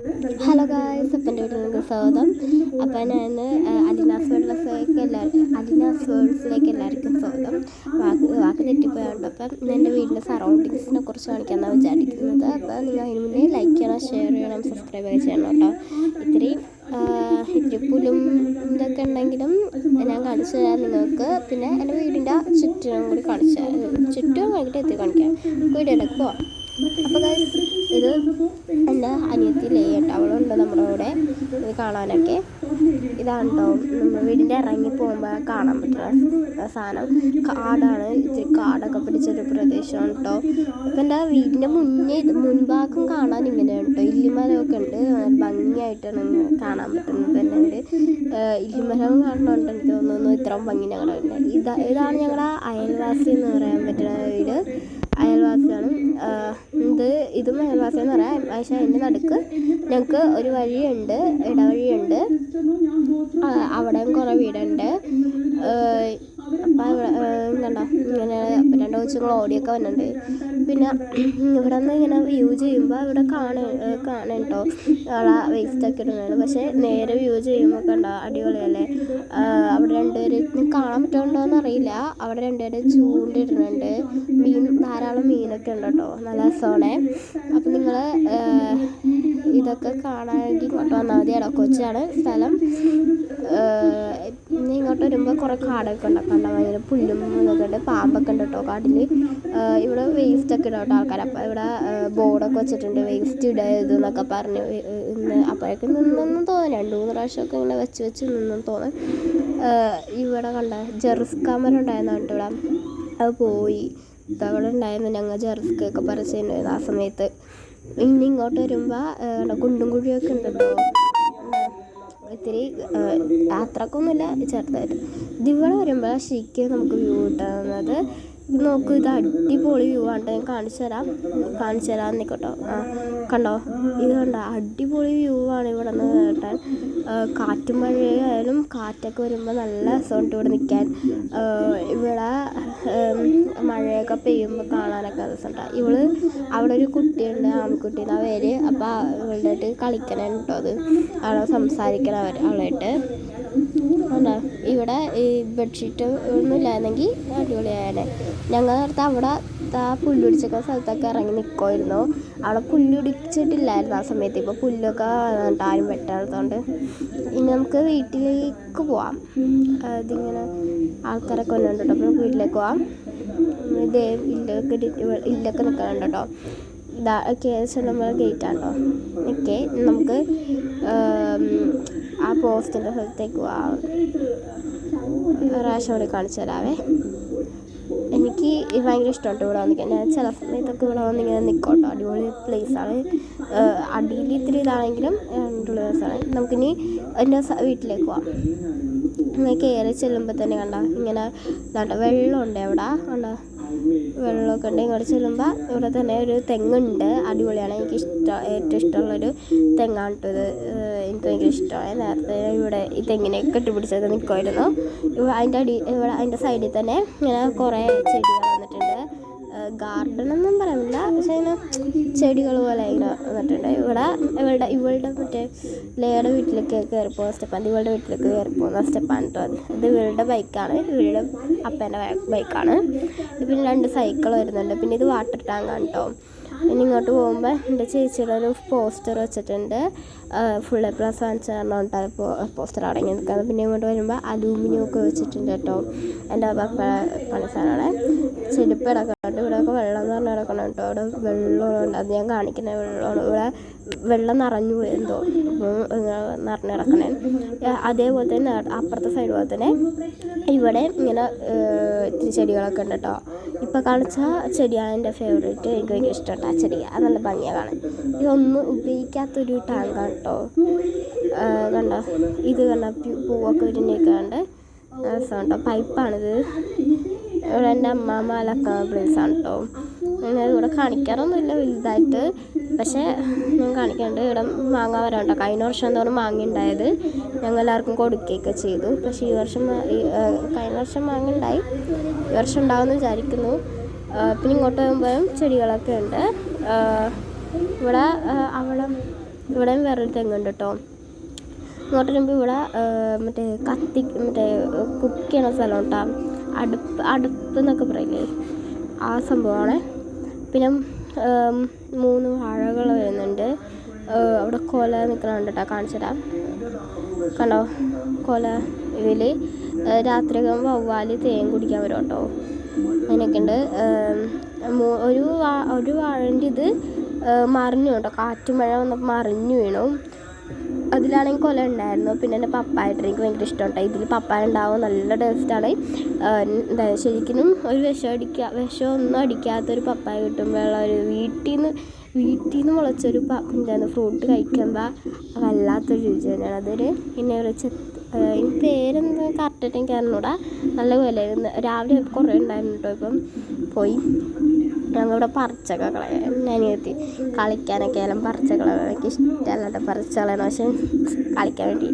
Hello guys, അപ്പം എൻ്റെ വീട്ടിലേക്ക് സ്വാഗതം. അപ്പം ഞാൻ അലിനാസ് വേൾഡ്സിലേക്ക് എല്ലാവർക്കും സ്വാഗതം. വാക്ക് തെറ്റിപ്പോയുണ്ട്. അപ്പം ഞാൻ എൻ്റെ വീടിൻ്റെ സറൗണ്ടിങ്സിനെ കുറിച്ച് കാണിക്കാമെന്നാണ് വിചാരിക്കുന്നത്. അപ്പോൾ നിങ്ങൾ അതിന് മുന്നേ ലൈക്ക് ചെയ്യണം, ഷെയർ ചെയ്യണം, സബ്സ്ക്രൈബ് ചെയ്യണം കേട്ടോ. ഇത്തിരി പുലും ഇതൊക്കെ ഉണ്ടെങ്കിലും ഞാൻ കാണിച്ചു തരാം നിങ്ങൾക്ക്. പിന്നെ എൻ്റെ വീടിൻ്റെ ചുറ്റിനും കൂടി ചുറ്റും വൈകിട്ട് എത്തി കാണിക്കാം. വീഡിയോയിലേക്ക് പോവാം. അപ്പോൾ ഇത് എൻ്റെ അനിയത്തി ലേയട്ടോ, അവളുണ്ട് നമ്മുടെ കൂടെ. ഇത് കാണാനൊക്കെ ഇതാണ് കേട്ടോ. നമ്മൾ വീടിൻ്റെ ഇറങ്ങി പോകുമ്പോൾ കാണാൻ പറ്റുന്ന സാധനം കാടാണ്. ഇത്തിരി കാടൊക്കെ പിടിച്ചൊരു പ്രദേശമാണ് കേട്ടോ. അപ്പം എൻ്റെ വീടിൻ്റെ മുൻഭാഗം കാണാൻ ഇങ്ങനെയാണ് കേട്ടോ. ഇല്ലിമരമൊക്കെ ഉണ്ട്, ഭംഗിയായിട്ടാണ് കാണാൻ പറ്റുന്നത് തന്നെ. ഇല്ലിമരം കാണുന്നുണ്ട്. എനിക്ക് തോന്നുന്നു ഇത്രയും ഭംഗി ഞങ്ങളുടെ ഇതാണ് ഞങ്ങളുടെ അയൽവാസി എന്ന് പറയാൻ പറ്റുന്ന വീട്. അയൽവാസിയാണ് ഇതും അയൽവാസി എന്ന് പറയാം. പക്ഷേ അതിൻ്റെ നടുക്ക് ഞങ്ങൾക്ക് ഒരു വഴിയുണ്ട്, ഇടവഴിയുണ്ട്. അവിടെയും കുറേ വീടുണ്ട്. അപ്പം കണ്ടോ, ഇങ്ങനെ 2 കൊച്ചുങ്ങൾ ഓടിയൊക്കെ വന്നിട്ടുണ്ട്. പിന്നെ ഇവിടെ നിന്ന് ഇങ്ങനെ വ്യൂ ചെയ്യുമ്പോൾ ഇവിടെ കാണാൻ കേട്ടോ അവിടെ വേസ്റ്റൊക്കെ ഇടുന്നതാണ്. പക്ഷേ നേരെ വ്യൂ ചെയ്യുമ്പോൾ കണ്ടോ അടിപൊളിയല്ലേ. അവിടെ 2 പേര് കാണാൻ പറ്റുന്നുണ്ടോയെന്ന് അറിയില്ല. അവിടെ 2 പേര് ചൂണ്ടിടുന്നുണ്ട്. ധാരാളം മീനൊക്കെ ഉണ്ട് കേട്ടോ. നല്ല രസമാണ്. അപ്പം നിങ്ങൾ ഇതൊക്കെ കാണാനായിട്ട് ഇങ്ങോട്ട് വന്നാൽ മതി. ഇടക്കൊച്ചാണ് സ്ഥലം. ഇങ്ങോട്ട് വരുമ്പോൾ കുറേ കാടൊക്കെ ഉണ്ടാക്കണ്ട, ഭയങ്കര പുല്ലും ഇതൊക്കെ ഉണ്ട്. പാമ്പൊക്കെ ഉണ്ട് കേട്ടോ കാട്ടിൽ. ഇവിടെ വേസ്റ്റൊക്കെ ഇടും കേട്ടോ ആൾക്കാർ. അപ്പോൾ ഇവിടെ ബോർഡൊക്കെ വെച്ചിട്ടുണ്ട്, വേസ്റ്റ് ഇടരുത് എന്നൊക്കെ പറഞ്ഞ്. അപ്പോഴേക്കും നിന്നെന്ന് തോന്നുന്നു 2-3 പ്രാവശ്യമൊക്കെ ഇങ്ങനെ വെച്ച് നിന്നെന്ന് തോന്നുന്നു. ഇവിടെ കണ്ട ജെറിസ്കാമരം ഉണ്ടായിരുന്നാണ് കേട്ടോ ഇവിടെ. അത് പോയി. അവിടെ ഉണ്ടായിരുന്നു. ഞങ്ങൾ ജെറിസ്ക്കൊക്കെ പറിച്ചിട്ടുണ്ടായിരുന്നു ആ സമയത്ത്. ഇനി ഇങ്ങോട്ട് വരുമ്പോൾ കുണ്ടും കുഴിയൊക്കെ ഉണ്ട് കേട്ടോ. ഇത്തിരി അത്രക്കൊന്നുമില്ല, ചെറുതായിട്ട്. ഇവിടെ വരുമ്പോൾ ശരിക്കും നമുക്ക് വ്യൂ കിട്ടുന്നത്. നോക്കൂ, ഇത് അടിപൊളി വ്യൂ ആണ്. ഞാൻ കാണിച്ചു തരാം നിൽക്കട്ടോ. കണ്ടോ, ഇത് കണ്ടോ, അടിപൊളി വ്യൂ ആണ് ഇവിടെ നിന്ന് കേട്ടാൻ. കാറ്റും മഴയായാലും കാറ്റൊക്കെ വരുമ്പോൾ നല്ല രസമുണ്ട് ഇവിടെ നിൽക്കാൻ. ഇവിടെ മഴയൊക്കെ പെയ്യുമ്പോൾ കാണാനൊക്കെ രസമുണ്ടാകും. അവിടെ ഒരു കുട്ടിയുണ്ട്, ആൺകുട്ടി എന്നാ പേര്. അപ്പോൾ അവളുടെ കളിക്കണം കേട്ടോ. അത് അവിടെ സംസാരിക്കണം അവളായിട്ട്. അല്ല, ഇവിടെ ഈ ബെഡ്ഷീറ്റ് ഒന്നും ഇല്ലായിരുന്നെങ്കിൽ അടിപൊളിയായനെ. ഞങ്ങൾ നേരത്തെ അവിടെ ആ പുല്ലുടിച്ചൊക്കെ സ്ഥലത്തൊക്കെ ഇറങ്ങി നിൽക്കുമായിരുന്നു. അവിടെ പുല്ലുടിച്ചിട്ടില്ലായിരുന്നു ആ സമയത്ത്. ഇപ്പോൾ പുല്ലൊക്കെ ആരും വെട്ടാത്തതുകൊണ്ട്. ഇനി നമുക്ക് വീട്ടിലേക്ക് പോവാം. ഇതിങ്ങനെ ആൾക്കാരൊക്കെ വന്നിട്ടുണ്ട് കേട്ടോ. അപ്പോൾ വീട്ടിലേക്ക് പോവാം. ഇതേ ഇല്ലൊക്കെ നിൽക്കുന്നുണ്ട് കേട്ടോ. നമ്മൾ ഗേറ്റാണോ. ഓക്കെ, നമുക്ക് ആ പോസ്റ്റിൻ്റെ സ്ഥലത്തേക്ക് പോവാം. പ്രാവശ്യം കൂടി കാണിച്ചു തരാവേ. എനിക്ക് ഭയങ്കര ഇഷ്ടമുണ്ട് ഇവിടെ വന്നിരിക്കാൻ. ഞാൻ ചില സമയത്തൊക്കെ ഇവിടെ വന്നിങ്ങനെ നിൽക്കും കേട്ടോ. അടിപൊളി പ്ലേസാണ്. അടിയിൽ ഇത്തിരി ഇതാണെങ്കിലും അടിപൊളി പ്ലേസാണ്. നമുക്കിനി എൻ്റെ വീട്ടിലേക്ക് പോവാം. ഇങ്ങനെ കയറി ചെല്ലുമ്പോൾ തന്നെ ഇങ്ങനെ വെള്ളമുണ്ട് അവിടെ. വെള്ളമൊക്കെ ഉണ്ട്. ഇങ്ങോട്ട് ചെല്ലുമ്പോൾ ഇവിടെ തന്നെ ഒരു തെങ്ങുണ്ട്. അടിപൊളിയാണ്. ഏറ്റവും ഇഷ്ടമുള്ളൊരു തെങ്ങാണ് കേട്ടോ ഇത്. എനിക്ക് ഭയങ്കര ഇഷ്ടമായി. നേരത്തെ ഇവിടെ ഈ തെങ്ങിനെ കെട്ടിപ്പിടിച്ചൊക്കെ നിൽക്കുമായിരുന്നു. അതിൻ്റെ സൈഡിൽ തന്നെ ഇങ്ങനെ കുറേ ചെടികൾ വന്നിട്ടുണ്ട്. ഗാർഡനൊന്നും പറയാനില്ല, പക്ഷേ ഇങ്ങനെ ചെടികൾ പോലെ ഇങ്ങനെ വന്നിട്ടുണ്ട്. ഇവളുടെ മറ്റേ ലേയുടെ വീട്ടിലേക്ക് കയറി പോകുന്ന സ്റ്റെപ്പാണ്. ഇവളുടെ വീട്ടിലേക്ക് കയറി പോകുന്ന സ്റ്റെപ്പാണ് കേട്ടോ. ഇത് ഇവളുടെ ബൈക്കാണ്, ഇവളുടെ അപ്പേൻ്റെ ബൈക്കാണ്. പിന്നെ 2 സൈക്കിൾ വരുന്നുണ്ട്. പിന്നെ ഇത് വാട്ടർ ടാങ്കാണ് കേട്ടോ. പിന്നെ ഇങ്ങോട്ട് പോകുമ്പോൾ എൻ്റെ ചേച്ചിയുടെ ഒരു പോസ്റ്റർ വെച്ചിട്ടുണ്ട്. ഫുൾ A+ വാങ്ങിച്ചു തരണോട്ടാണ് പോസ്റ്റർ അടങ്ങി നിൽക്കുന്നത്. പിന്നെ ഇങ്ങോട്ട് വരുമ്പോൾ അലൂമിനിയം ഒക്കെ വെച്ചിട്ടുണ്ട് കേട്ടോ. എൻ്റെ പണിസാരാണ്. ചെരുപ്പ് കിടക്കുന്നുണ്ട്. ഇവിടെയൊക്കെ വെള്ളം എന്ന് പറഞ്ഞാൽ കിടക്കണം കേട്ടോ. അവിടെ വെള്ളമുണ്ട്. അത് ഞാൻ കാണിക്കുന്ന വെള്ളമാണ്. ഇവിടെ വെള്ളം നിറഞ്ഞു എന്തോ നിറഞ്ഞു കിടക്കണേ. അതേപോലെ തന്നെ അപ്പുറത്തെ സൈഡ് പോലെ തന്നെ ഇവിടെ ഇങ്ങനെ ഇത്തിരി ചെടികളൊക്കെ ഉണ്ട് കേട്ടോ. ഇപ്പോൾ കാണിച്ച ചെടിയാണ് എൻ്റെ ഫേവറേറ്റ്. എനിക്ക് ഭയങ്കര ഇഷ്ടമുണ്ട് ആ ചെടി. അത് നല്ല ഭംഗിയാണ് കാണാൻ. ഇതൊന്നും ഉപയോഗിക്കാത്തൊരു ടാങ്കാണ് കേട്ടോ. കണ്ടോ, ഇത് കണ്ട പൂവൊക്കെ വിരിഞ്ഞേക്കാണ്ട് രസമുണ്ടോ. പൈപ്പാണിത്. ഇവിടെ എൻ്റെ അമ്മാമ്മ അലക്കുന്ന പ്ലേസാണ് കേട്ടോ. ഇവിടെ കാണിക്കാറൊന്നുമില്ല വലുതായിട്ട്, പക്ഷേ ഞാൻ കാണിക്കാറുണ്ട്. ഇവിടെ മാങ്ങ വരാണ്ടോ. കഴിഞ്ഞ വർഷം തോറും മാങ്ങ ഉണ്ടായത് ഞങ്ങൾ എല്ലാവർക്കും കൊടുക്കുകയൊക്കെ ചെയ്തു. പക്ഷേ കഴിഞ്ഞ വർഷം മാങ്ങ ഉണ്ടായി, ഈ വർഷം ഉണ്ടാവുമെന്ന് വിചാരിക്കുന്നു. പിന്നെ ഇങ്ങോട്ട് വരുമ്പോഴും ചെടികളൊക്കെ ഉണ്ട്. ഇവിടെ ഇവിടെയും വേറൊരു തെങ്ങുണ്ട് കേട്ടോ. ഇങ്ങോട്ട് വരുമ്പോൾ ഇവിടെ മറ്റേ മറ്റേ കുക്ക് ചെയ്യണ സ്ഥലം കേട്ടോ, അടുപ്പ് എന്നൊക്കെ പറയില്ലേ, ആ സംഭവമാണ്. പിന്നെ 3 വാഴകൾ വരുന്നുണ്ട്. അവിടെ കൊല നിൽക്കണുണ്ട് കേട്ടോ, കാണിച്ചു തരാം. കണ്ടോ കൊല? ഇതിൽ രാത്രിയൊക്കെ വവ്വാൽ തേൻ കുടിക്കാൻ വരും കേട്ടോ. അങ്ങനെയൊക്കെ ഉണ്ട്. ഒരു വാഴൻ്റെ ഇത് മറിഞ്ഞു കേട്ടോ, കാറ്റ് മഴ വന്നപ്പോൾ മറിഞ്ഞു വീണു. അതിലാണെങ്കിൽ കൊല ഉണ്ടായിരുന്നു. പിന്നെ എൻ്റെ പപ്പായ എനിക്ക് ഭയങ്കര ഇഷ്ടമാണ് കേട്ടോ. ഇതിൽ പപ്പായ ഉണ്ടാവും, നല്ല ടേസ്റ്റാണ്. ശരിക്കും ഒരു വിഷമൊന്നും അടിക്കാത്തൊരു പപ്പായ കിട്ടുമ്പോഴുള്ള ഒരു വീട്ടിൽ നിന്ന് മുളച്ചൊരു ഫ്രൂട്ട് കഴിക്കുമ്പോൾ വല്ലാത്തൊരു രുചി തന്നെയാണ്. അതൊരു പിന്നെ ഇതിന് പേരെന്താ കറക്റ്റായിട്ട് എനിക്ക് അറിഞ്ഞൂടാ. നല്ല വിലയായിരുന്നു. രാവിലെ കുറേ ഉണ്ടായിരുന്നു കേട്ടോ. ഇപ്പം പോയി. ഞങ്ങളിവിടെ പറിച്ചൊക്കെ കളയാൻ അനിയത്തി കളിക്കാനൊക്കെ ആയാലും പറിച്ച കളയാൻ എനിക്ക് ഇഷ്ടമല്ലാത്ത പറിച്ച കളയണം, പക്ഷെ കളിക്കാൻ വേണ്ടി